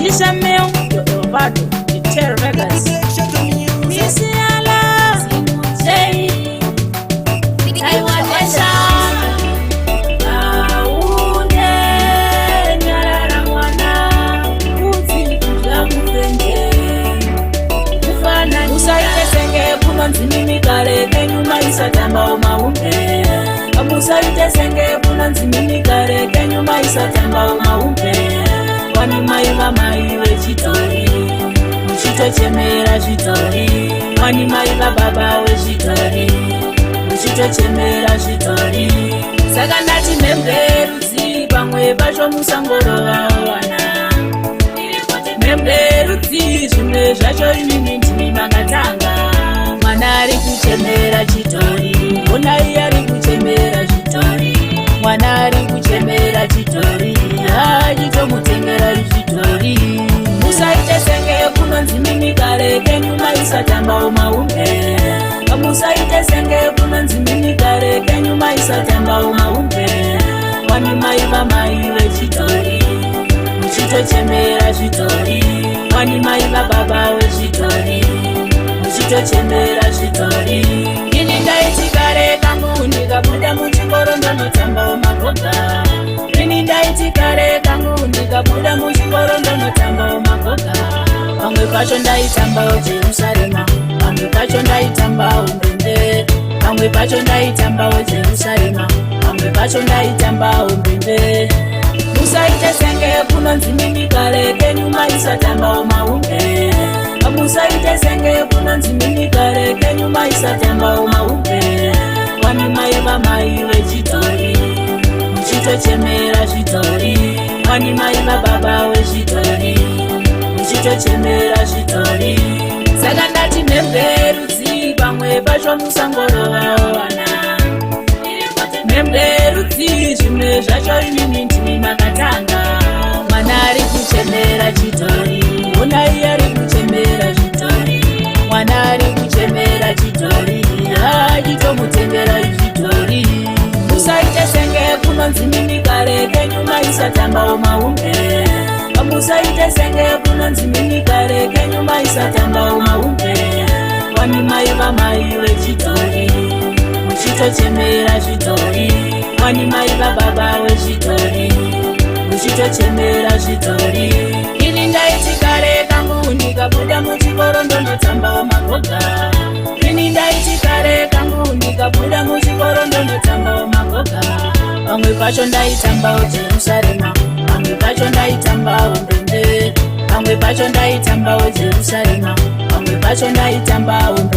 Jisameu, Yovado, Terra Vegas. Misiala, say, I want a song. Aune, Narawana, Uti, Lamufenge. Ufana, Usaite Senge, Punanzini Kare, Kenyuma Isatamba Umaumpe. Amusaite Senge, Punanzini Kare, Kenyuma Isatamba Umaumpe. Wani maiva maive chitori, muchito chemera chitori. Wani maiva baba we chitori, muchito chemera chitori. Saka ndati memberudzi pamwe pacho musangorova wana. Memberudzi zvimwe zvacho inini ndimi makatanga. Mwana ari kuchemera chitori, onai ari kuchemera chitori. Mwana ari kuchemera chitori, achitomutengera chitori. Musaite senge kunonzi mimi kare kenyuma isatamba umaumpe. Musaite senge kunonzi mimi kare kenyuma isatamba umaumpe. Wani maiva maive chitori, muchitochemera chitori. Wani maiva baba we chitori, muchitochemera chitori. Ini ndaiti kare kangu ndikabuda muchikoro ndonotamba umagoga. Ini ndaiti kare kangu ndikabuda muchikoro ndonotamba umagoga. Pamwe pacho ndaitamba Jerusalema, pamwe pacho ndaitamba umbende. Pamwe pacho ndaitamba Jerusalema, pamwe pacho ndaitamba umbende. Musaite senge kunonzi mimi kare kenyuma isatamba umaumpe. Musaite senge kunonzi mimi kare kenyuma isatamba umaumpe. Wani maiva maive chitori, muchitochemera chitori. Wani maiva baba we chitori, muchitochemera chitori. Saka ndati memberudzi pamwe pacho musangorova wana. Memberudzi zvimwe zvacho inini ndimi makatanga. Mwana ari kuchemera chitori, onai ari kuchemera chitori. Mwana ari kuchemera chitori, achitomutengera chitori. Musaite senge kunonzi mimi kare kenyuma isatamba umaumpe. Musaite senge kunonzi mimi kare kenyuma isatamba umaumpe. Wani maiva maive chitori, muchitochemera chitori. Wani maiva baba we chitori, muchitochemera chitori. Ini ndaiti kare kangu ndikabuda muchikoro ndonotamba umagoga. Ini ndaiti kare kangu ndikabuda muchikoro ndonotamba umagoga. Pamwe pacho ndaitamba Jerusalema, pamwe pacho ndaitamba umbende. Pamwe pacho ndaitamba Jerusalema, pamwe pacho ndaitamba umbende.